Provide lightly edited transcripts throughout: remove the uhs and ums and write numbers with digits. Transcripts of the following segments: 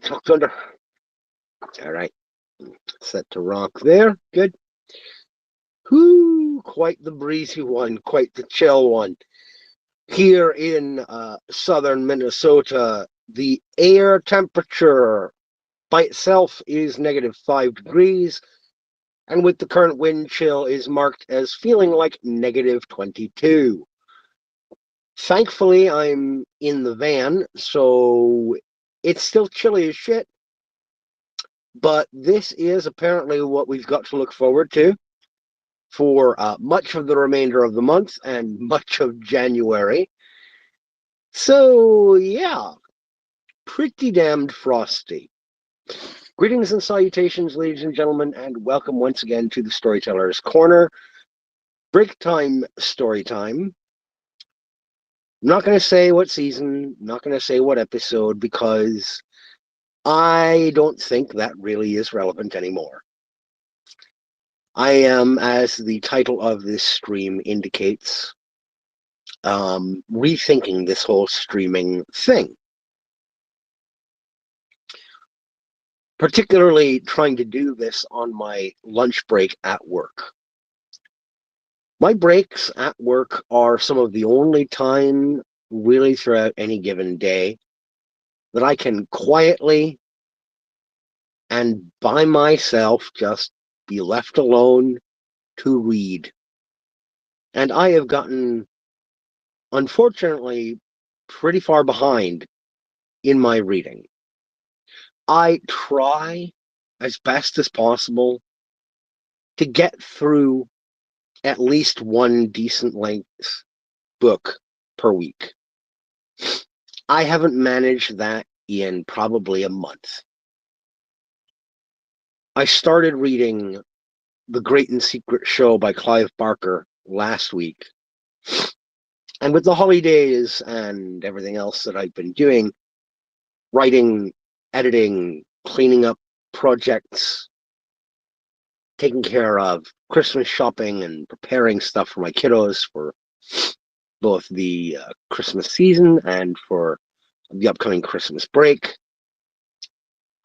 Talk thunder. All right. Set to rock there. Good. Whoo! Quite the breezy one. Quite the chill one. Here in southern Minnesota, the air temperature by itself is -5 degrees, and with the current wind chill is marked as feeling like -22. Thankfully, I'm in the van, so it's still chilly as shit. But this is apparently what we've got to look forward to for much of the remainder of the month and much of January. So, yeah, pretty damned frosty. Greetings and salutations, ladies and gentlemen, and welcome once again to the Storyteller's Corner. Break time story time. I'm not going to say what season, not going to say what episode, because I don't think that really is relevant anymore. I am, as the title of this stream indicates, rethinking this whole streaming thing. Particularly trying to do this on my lunch break at work. My breaks at work are some of the only time, really throughout any given day, that I can quietly and by myself just be left alone to read. And I have gotten, unfortunately, pretty far behind in my reading. I try as best as possible to get through at least one decent length book per week. I haven't managed that in probably a month. I started reading The Great and Secret Show by Clive Barker last week. And with the holidays and everything else that I've been doing, writing, editing, cleaning up projects, taking care of Christmas shopping and preparing stuff for my kiddos for both the Christmas season and for the upcoming Christmas break.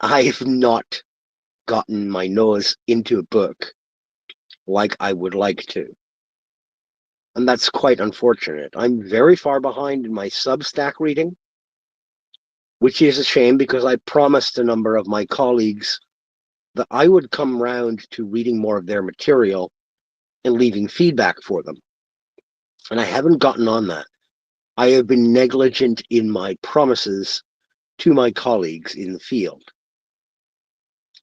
I've not gotten my nose into a book like I would like to. And that's quite unfortunate. I'm very far behind in my Substack reading, which is a shame because I promised a number of my colleagues that I would come round to reading more of their material and leaving feedback for them. And I haven't gotten on that. I have been negligent in my promises to my colleagues in the field.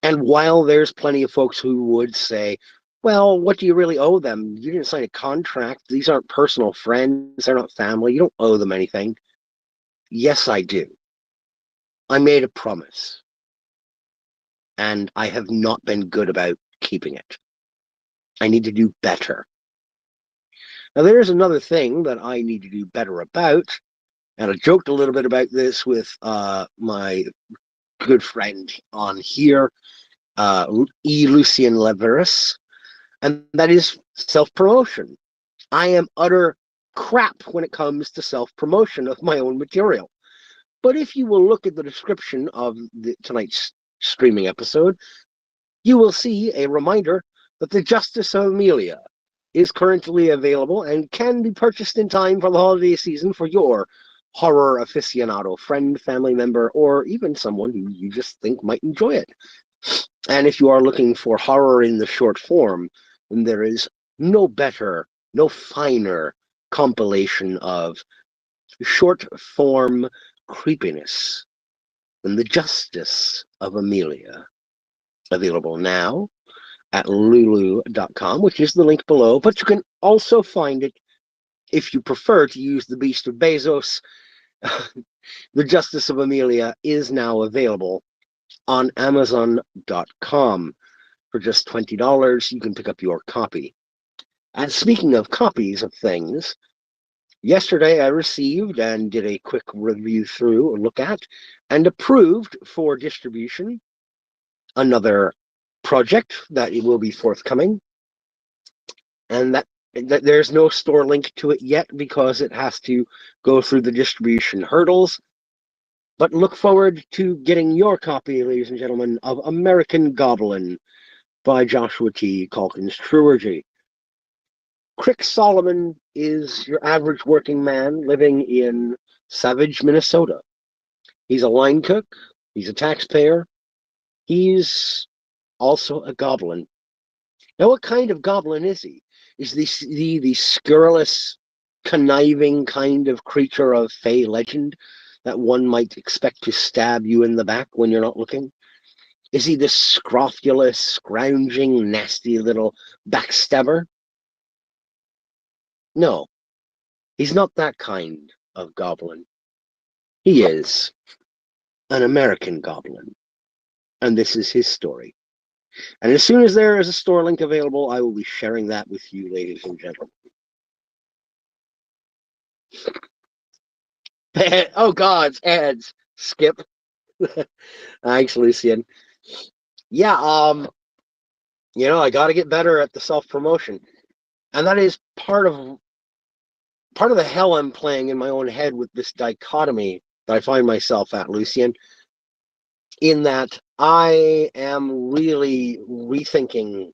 And while there's plenty of folks who would say, well, what do you really owe them? You didn't sign a contract. These aren't personal friends. They're not family. You don't owe them anything. Yes, I do. I made a promise. And I have not been good about keeping it. I need to do better. Now, there's another thing that I need to do better about. And I joked a little bit about this with my good friend on here, Lucien Leveris, and that is self-promotion. I am utter crap when it comes to self-promotion of my own material. But if you will look at the description of tonight's streaming episode, you will see a reminder that The Justice of Amelia is currently available and can be purchased in time for the holiday season for your horror aficionado friend, family member, or even someone who you just think might enjoy it. And if you are looking for horror in the short form, then there is no better, no finer compilation of short form creepiness than The Justice of Amelia. Available now at lulu.com, which is the link below, but you can also find it if you prefer to use the Beast of Bezos. The Justice of Amelia is now available on Amazon.com. For just $20, you can pick up your copy. And speaking of copies of things, yesterday I received and did a quick review through, a look at, and approved for distribution another project that it will be forthcoming. And that there's no store link to it yet because it has to go through the distribution hurdles. But look forward to getting your copy, ladies and gentlemen, of American Goblin by Joshua T. Calkins Truergy. Crick Solomon is your average working man living in Savage, Minnesota. He's a line cook. He's a taxpayer. He's also a goblin. Now, what kind of goblin is he? Is the scurrilous, conniving kind of creature of fey legend that one might expect to stab you in the back when you're not looking? Is he this scrofulous, scrounging, nasty little backstabber? No, he's not that kind of goblin. He is an American goblin, and this is his story. And as soon as there is a store link available, I will be sharing that with you, ladies and gentlemen. Oh, God, ads. Skip. Thanks, Lucian. Yeah, I got to get better at the self-promotion. And that is part of the hell I'm playing in my own head with this dichotomy that I find myself at, Lucian, in that I am really rethinking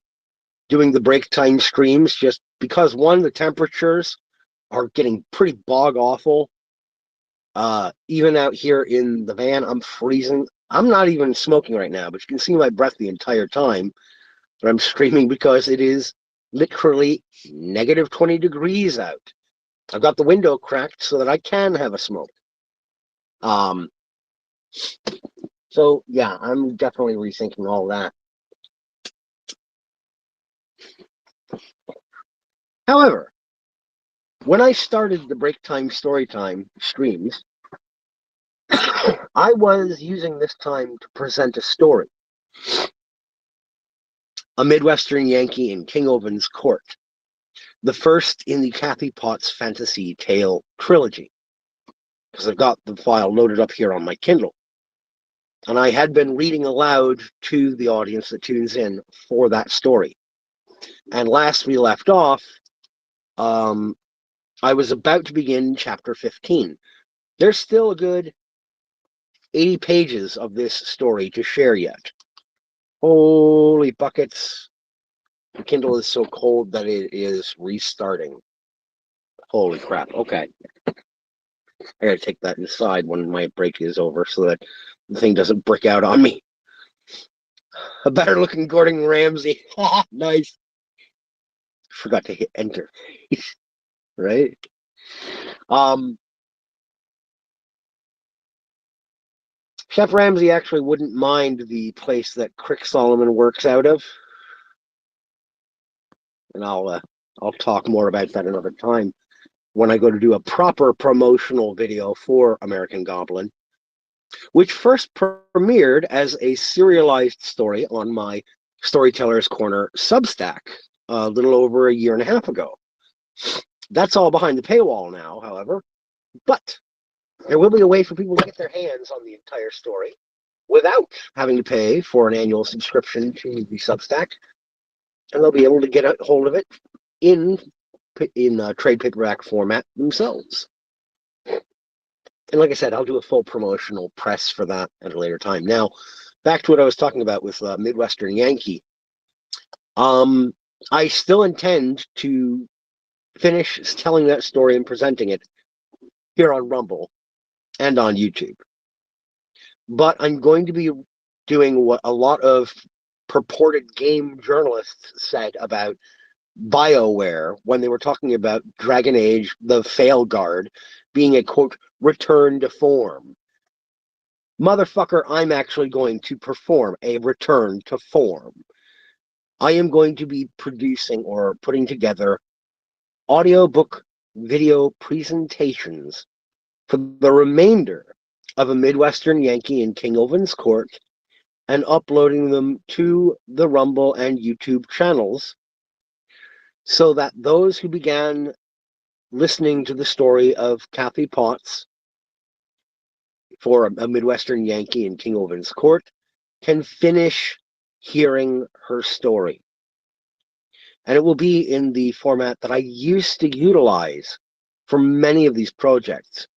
doing the break time streams just because, one, the temperatures are getting pretty bog awful. Even out here in the van, I'm freezing. I'm not even smoking right now, but you can see my breath the entire time. But I'm screaming because it is literally negative 20 degrees out. I've got the window cracked so that I can have a smoke. So yeah, I'm definitely rethinking all that. However, when I started the break time story time streams, I was using this time to present a story. A Midwestern Yankee in King Ovin's Court, the first in the Kathy Potts fantasy tale trilogy, because I've got the file loaded up here on my Kindle. And I had been reading aloud to the audience that tunes in for that story. And last we left off, I was about to begin chapter 15. There's still a good 80 pages of this story to share yet. Holy buckets. The Kindle is so cold that it is restarting. Holy crap. Okay. I gotta take that inside when my break is over so that the thing doesn't brick out on me. A better looking Gordon Ramsay. Nice. Forgot to hit enter. Right? Chef Ramsay actually wouldn't mind the place that Crick Solomon works out of. And I'll talk more about that another time when I go to do a proper promotional video for American Goblin, which first premiered as a serialized story on my Storyteller's Corner Substack a little over a year and a half ago. That's all behind the paywall now, however, but there will be a way for people to get their hands on the entire story without having to pay for an annual subscription to the Substack, and they'll be able to get a hold of it in trade paperback format themselves. And like I said, I'll do a full promotional press for that at a later time. Now, back to what I was talking about with Midwestern Yankee. I still intend to finish telling that story and presenting it here on Rumble and on YouTube. But I'm going to be doing what a lot of purported game journalists said about BioWare when they were talking about Dragon Age, the Fail Guard, being a, quote, return to form. Motherfucker, I'm actually going to perform a return to form. I am going to be producing or putting together audiobook video presentations for the remainder of A Midwestern Yankee in King Ovin's Court and uploading them to the Rumble and YouTube channels so that those who began listening to the story of Kathy Potts for A Midwestern Yankee in King Ovin's Court can finish hearing her story. And it will be in the format that I used to utilize for many of these projects.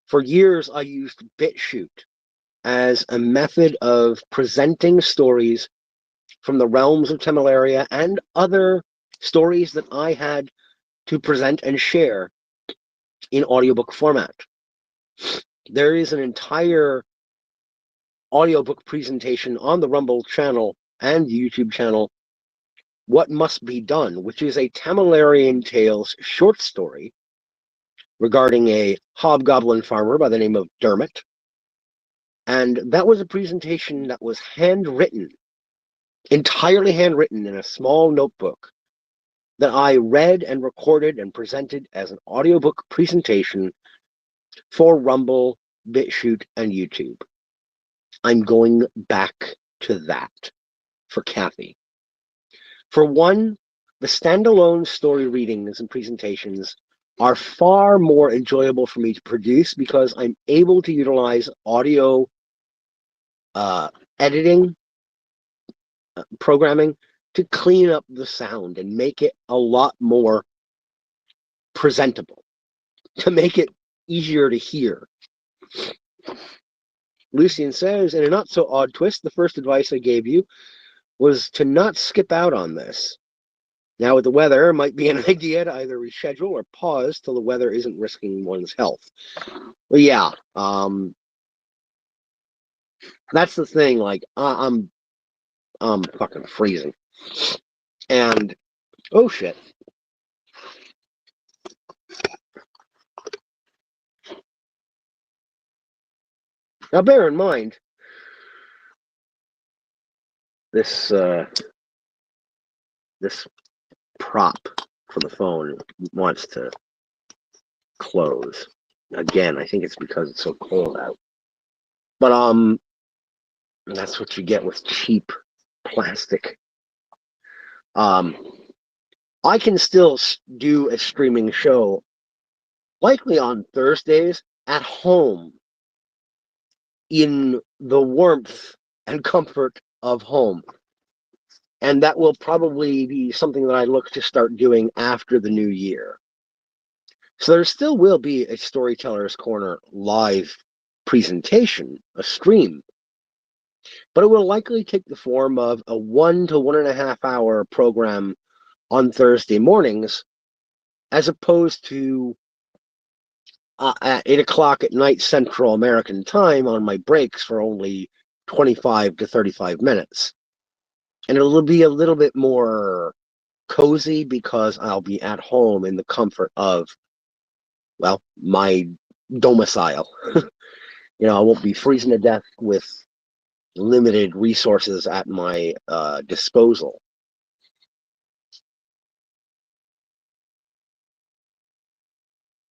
For years, I used BitChute as a method of presenting stories from the realms of Temelaria and other stories that I had to present and share in audiobook format. There is an entire audiobook presentation on the Rumble channel and YouTube channel, What Must Be Done, which is a Tamalarian Tales short story regarding a hobgoblin farmer by the name of Dermot. And that was a presentation that was handwritten, entirely handwritten in a small notebook that I read and recorded and presented as an audiobook presentation for Rumble, BitChute, and YouTube. I'm going back to that for Kathy. For one, the standalone story readings and presentations are far more enjoyable for me to produce because I'm able to utilize audio editing, programming to clean up the sound and make it a lot more presentable, to make it easier to hear. Lucian says, in a not so odd twist, the first advice I gave you was to not skip out on this. Now with the weather, it might be an idea to either reschedule or pause till the weather isn't risking one's health. Well, yeah, that's the thing. Like, I'm fucking freezing, and oh shit. Now, bear in mind, this prop for the phone wants to close again. I think it's because it's so cold out. But that's what you get with cheap plastic. I can still do a streaming show, likely on Thursdays, at home, in the warmth and comfort of home. And that will probably be something that I look to start doing after the new year. So there still will be a Storyteller's Corner live presentation, a stream, but it will likely take the form of a 1 to 1.5 hour program on Thursday mornings, as opposed to at 8 o'clock at night Central American time on my breaks for only 25 to 35 minutes. And it'll be a little bit more cozy because I'll be at home in the comfort of, well, my domicile. I won't be freezing to death with limited resources at my disposal.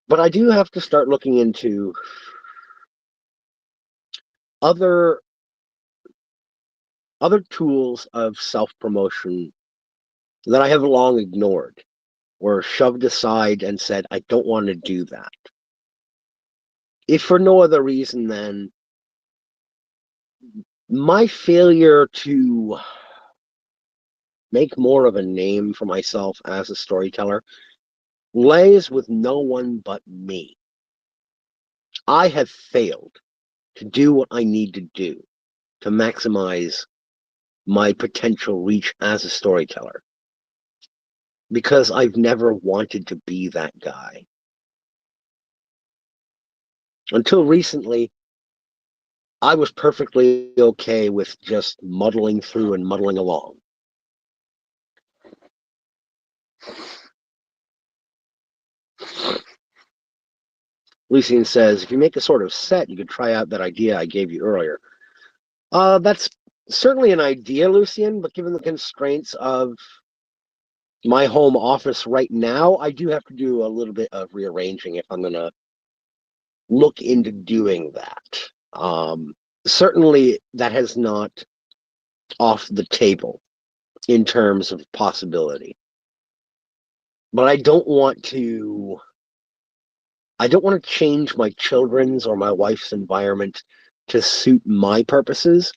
But I do have to start looking into other tools of self-promotion that I have long ignored or shoved aside and said, I don't want to do that. If for no other reason than my failure to make more of a name for myself as a storyteller lays with no one but me. I have failed to do what I need to do to maximize my potential reach as a storyteller, because I've never wanted to be that guy. Until recently, I was perfectly okay with just muddling through and muddling along. Lucian says, if you make a sort of set, you could try out that idea I gave you earlier. That's certainly an idea, Lucian, but given the constraints of my home office right now, I do have to do a little bit of rearranging if I'm going to look into doing that. Certainly, that has not off the table in terms of possibility. But I don't want to change my children's or my wife's environment to suit my purposes.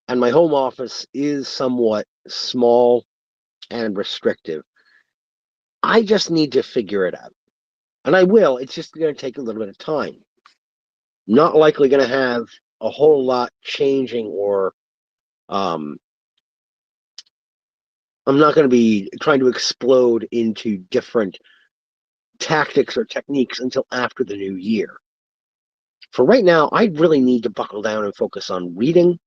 And my home office is somewhat small and restrictive. I just need to figure it out. And I will. It's just going to take a little bit of time. Not likely going to have a whole lot changing, or I'm not going to be trying to explode into different tactics or techniques until after the new year. For right now, I really need to buckle down and focus on reading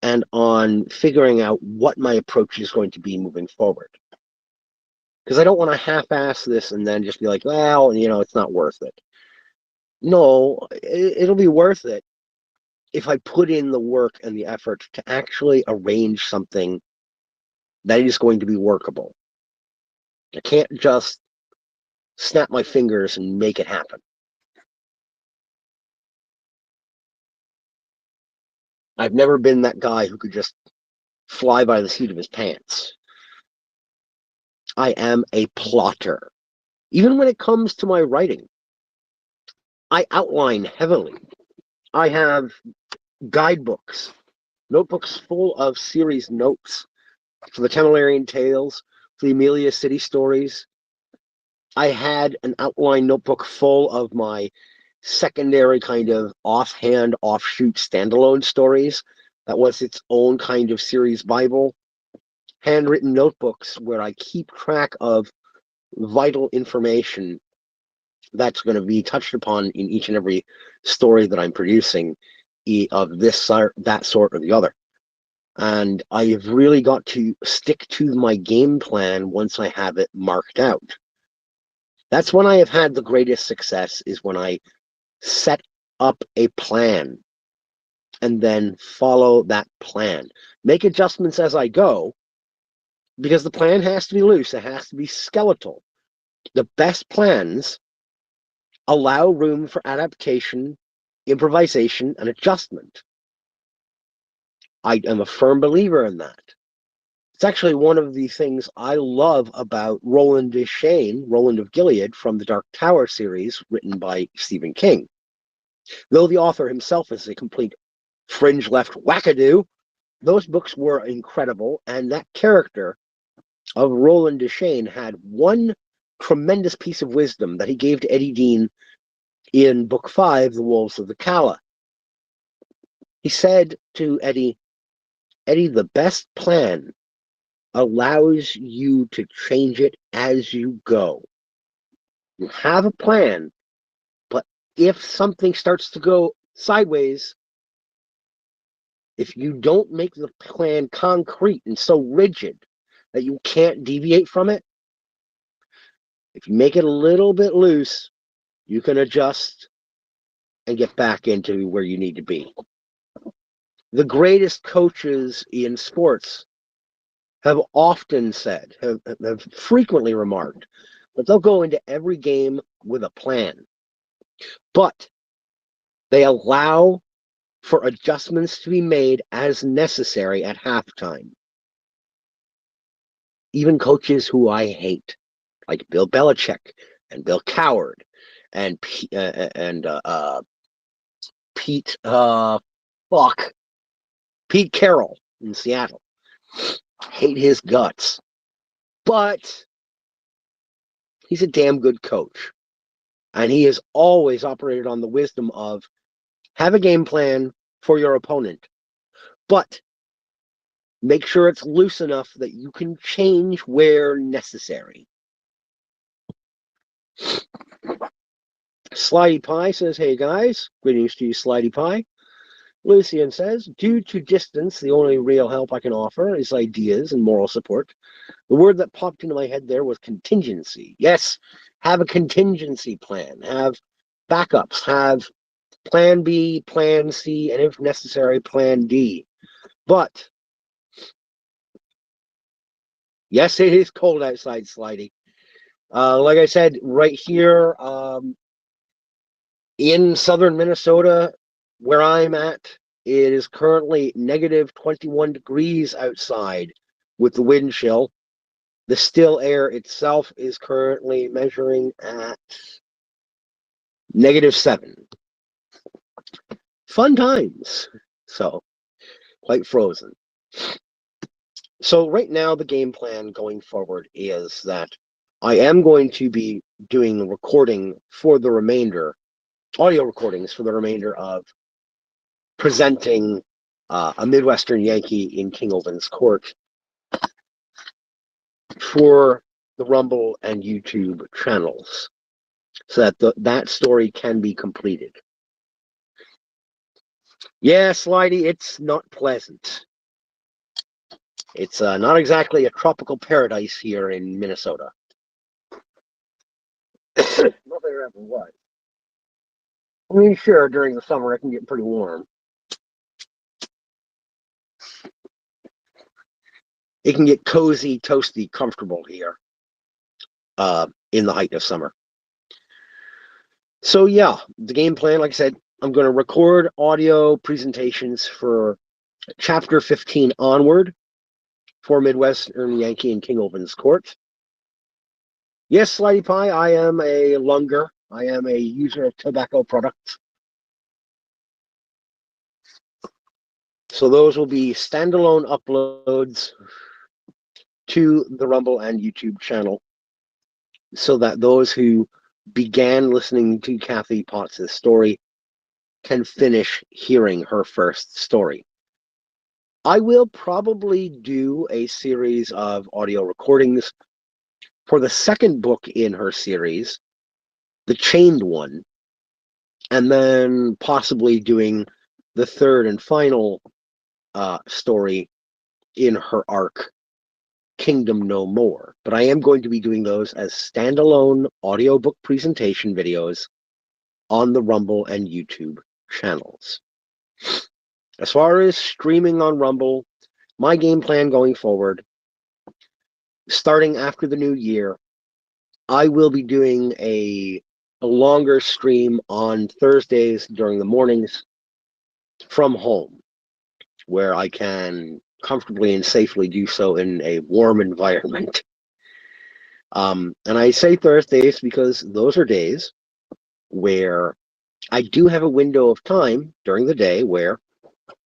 and on figuring out what my approach is going to be moving forward. Because I don't want to half-ass this and then just be like, well, it's not worth it. No, it'll be worth it if I put in the work and the effort to actually arrange something that is going to be workable. I can't just snap my fingers and make it happen. I've never been that guy who could just fly by the seat of his pants. I am a plotter. Even when it comes to my writing, I outline heavily. I have guidebooks, notebooks full of series notes for the Tamalarian Tales, for the Amelia City stories. I had an outline notebook full of my secondary kind of offhand, offshoot standalone stories. That was its own kind of series Bible. Handwritten notebooks where I keep track of vital information that's going to be touched upon in each and every story that I'm producing, of this, that sort, or the other. And I've really got to stick to my game plan once I have it marked out. That's when I have had the greatest success, is when I set up a plan and then follow that plan. Make adjustments as I go, because the plan has to be loose. It has to be skeletal. The best plans allow room for adaptation, improvisation, and adjustment. I am a firm believer in that. It's actually one of the things I love about Roland Deschain, Roland of Gilead, from the Dark Tower series written by Stephen King. Though the author himself is a complete fringe left wackadoo, those books were incredible, and that character of Roland Deschain had one tremendous piece of wisdom that he gave to Eddie Dean in Book 5, The Wolves of the Calla. He said to Eddie, the best plan allows you to change it as you go. You have a plan, but if something starts to go sideways, if you don't make the plan concrete and so rigid that you can't deviate from it, if you make it a little bit loose, you can adjust and get back into where you need to be. The greatest coaches in sports have often said, have frequently remarked, that they'll go into every game with a plan, but they allow for adjustments to be made as necessary at halftime. Even coaches who I hate, like Bill Belichick and Bill Coward and Pete, Pete Carroll in Seattle. Hate his guts. But he's a damn good coach. And he has always operated on the wisdom of have a game plan for your opponent, but make sure it's loose enough that you can change where necessary. Slidey Pie says, hey guys, greetings to you, Slidey Pie. Lucian says, due to distance, the only real help I can offer is ideas and moral support. The word that popped into my head there was contingency. Yes, have a contingency plan, have backups, have plan B, plan C, and if necessary, plan D. But, yes, it is cold outside, Slidey. Like I said, right here in southern Minnesota, where I'm at, it is currently negative 21 degrees outside with the wind chill. The still air itself is currently measuring at -7. Fun times. So, quite frozen. So right now, the game plan going forward is that I am going to be doing the recording for the remainder audio recordings for the remainder of presenting a Midwestern Yankee in King Ovin's Court for the Rumble and YouTube channels, so that that story can be completed. Yeah, Slidey, it's not pleasant. It's not exactly a tropical paradise here in Minnesota. Not that there ever was. I mean, sure, during the summer it can get pretty warm. It can get cozy, toasty, comfortable here in the height of summer. So yeah, the game plan, like I said, I'm going to record audio presentations for Chapter 15 onward for Midwestern Yankee and King Ovin's Court. Yes, Slidey Pie, I am a lunger. I am a user of tobacco products. So those will be standalone uploads to the Rumble and YouTube channel, so that those who began listening to Kathy Potts' story can finish hearing her first story. I will probably do a series of audio recordings for the second book in her series, the Chained One, and then possibly doing the third and final story in her arc, Kingdom No More. But I am going to be doing those as standalone audiobook presentation videos on the Rumble and YouTube channels. As far as streaming on Rumble, my game plan going forward, starting after the new year, I will be doing a longer stream on Thursdays during the mornings from home, where I can comfortably and safely do so in a warm environment. And I say Thursdays because those are days where I do have a window of time during the day where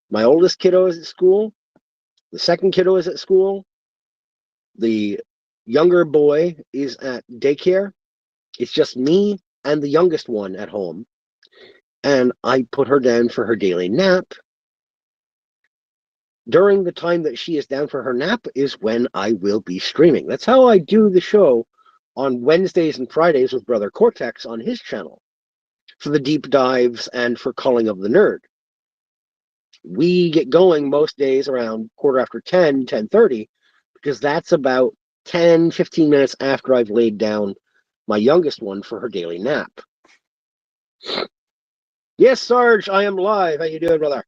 my oldest kiddo is at school, the second kiddo is at school, the younger boy is at daycare. It's just me and the youngest one at home. And I put her down for her daily nap. During the time that she is down for her nap is when I will be streaming. That's how I do the show on Wednesdays and Fridays with Brother Cortex on his channel for the deep dives and for Calling of the Nerd. We get going most days around 10:15, 10:30, because that's about 10, 15 minutes after I've laid down my youngest one for her daily nap. Yes, Sarge, I am live. How you doing, brother?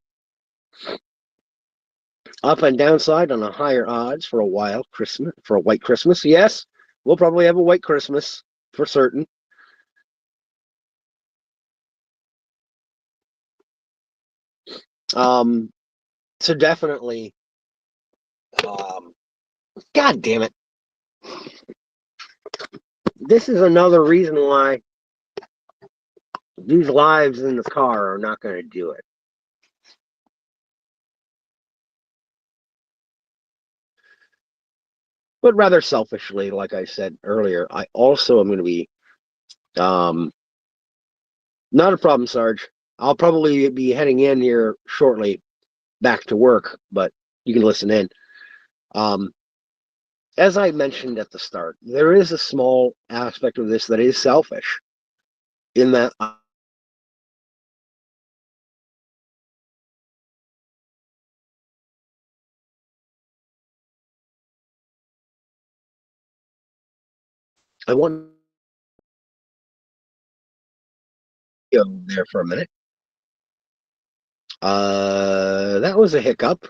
Up and downside on a higher odds for a white Christmas. Yes, we'll probably have a white Christmas for certain. So definitely, God damn it. This is another reason why these lives in the car are not going to do it. But rather selfishly, like I said earlier, I also am going to be, not a problem, Sarge. I'll probably be heading in here shortly back to work, but you can listen in. As I mentioned at the start, there is a small aspect of this that is selfish, in that I want to go there for a minute. That was a hiccup.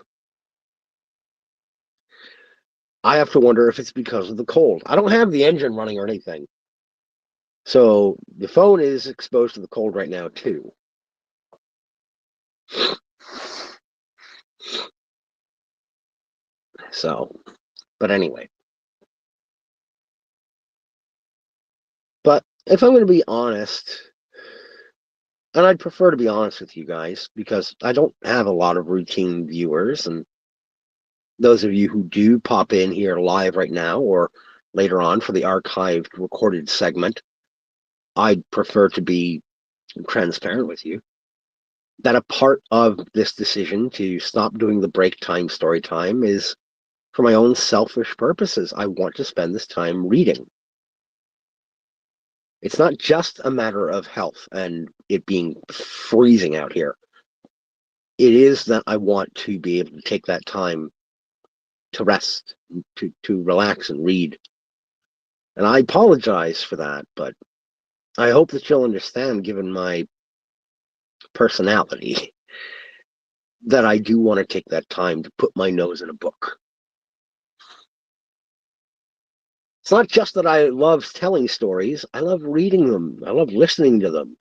I have to wonder if it's because of the cold. I don't have the engine running or anything. So the phone is exposed to the cold right now, too. So, but anyway. But if I'm going to be honest, and I'd prefer to be honest with you guys, because I don't have a lot of routine viewers, and those of you who do pop in here live right now or later on for the archived recorded segment, I'd prefer to be I'm transparent with you, that a part of this decision to stop doing the break time story time is for my own selfish purposes. I want to spend this time reading. It's not just a matter of health and it being freezing out here. It is that I want to be able to take that time to rest, to relax and read. And I apologize for that, but I hope that you'll understand, given my personality, that I do want to take that time to put my nose in a book. It's not just that I love telling stories, I love reading them, I love listening to them.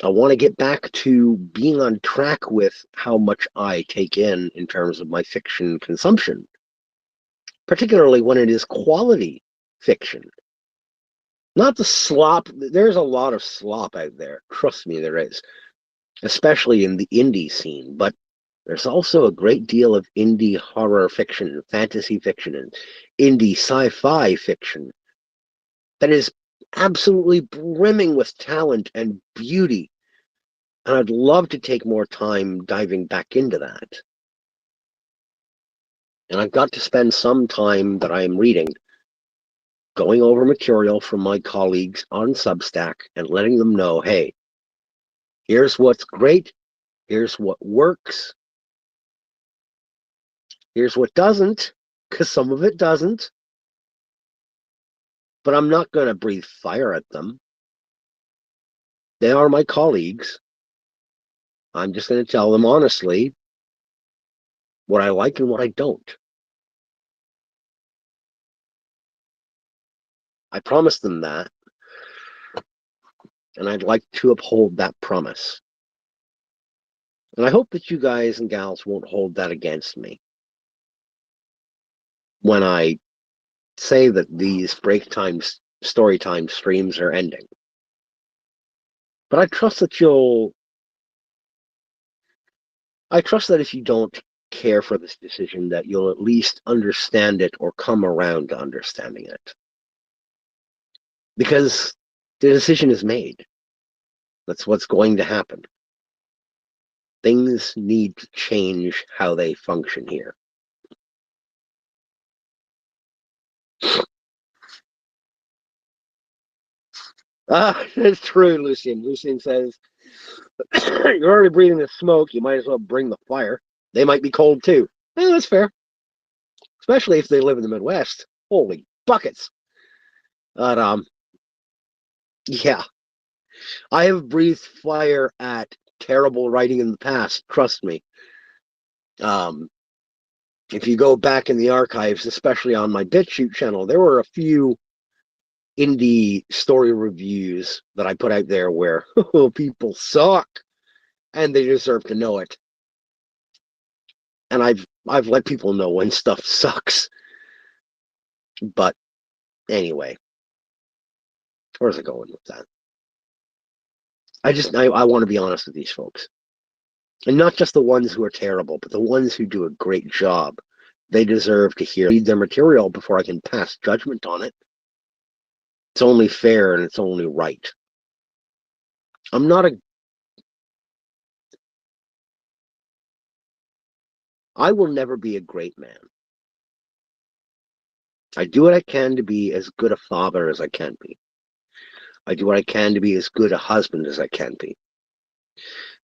I want to get back to being on track with how much I take in terms of my fiction consumption, particularly when it is quality fiction. Not the slop. There's a lot of slop out there. Trust me, there is, especially in the indie scene. But there's also a great deal of indie horror fiction, fantasy fiction, and indie sci-fi fiction that is absolutely brimming with talent and beauty. And I'd love to take more time diving back into that. And I've got to spend some time that I am reading going over material from my colleagues on Substack and letting them know, hey, here's what's great, here's what works, here's what doesn't, because some of it doesn't. But I'm not going to breathe fire at them. They are my colleagues. I'm just going to tell them honestly what I like and what I don't. I promised them that, and I'd like to uphold that promise. And I hope that you guys and gals won't hold that against me when I say that these break time, story time streams are ending. But I trust that if you don't care for this decision, that you'll at least understand it or come around to understanding it. Because the decision is made. That's what's going to happen. Things need to change how they function here. It's true, Lucian. Lucian says, you're already breathing the smoke, you might as well bring the fire. They might be cold too. That's fair. Especially if they live in the Midwest. Holy buckets. But, yeah. I have breathed fire at terrible writing in the past, trust me. If you go back in the archives, especially on my BitChute channel, there were a few indie story reviews that I put out there where people suck and they deserve to know it. And I've let people know when stuff sucks. But anyway, where's it going with that? I want to be honest with these folks. And not just the ones who are terrible, but the ones who do a great job. They deserve to read their material before I can pass judgment on it. It's only fair and it's only right. I will never be a great man. I do what I can to be as good a father as I can be. I do what I can to be as good a husband as I can be.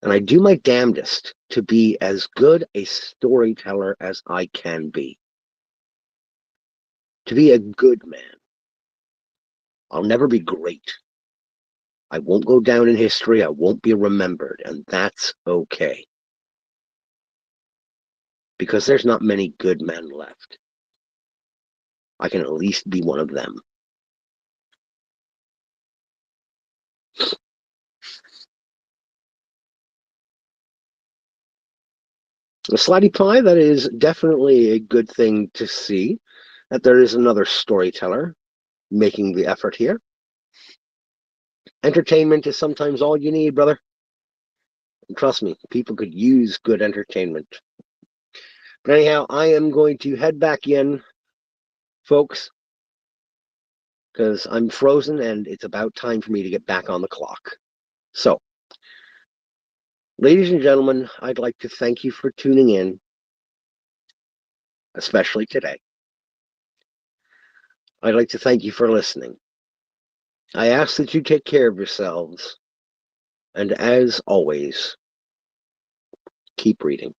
And I do my damnedest to be as good a storyteller as I can be. To be a good man. I'll never be great. I won't go down in history. I won't be remembered. And that's okay. Because there's not many good men left. I can at least be one of them. A Slidey Pie, that is definitely a good thing to see, that there is another storyteller making the effort here. Entertainment is sometimes all you need, brother. And trust me, people could use good entertainment. But anyhow, I am going to head back in, folks, because I'm frozen and it's about time for me to get back on the clock. So, ladies and gentlemen, I'd like to thank you for tuning in, especially today. I'd like to thank you for listening. I ask that you take care of yourselves, and as always, keep reading.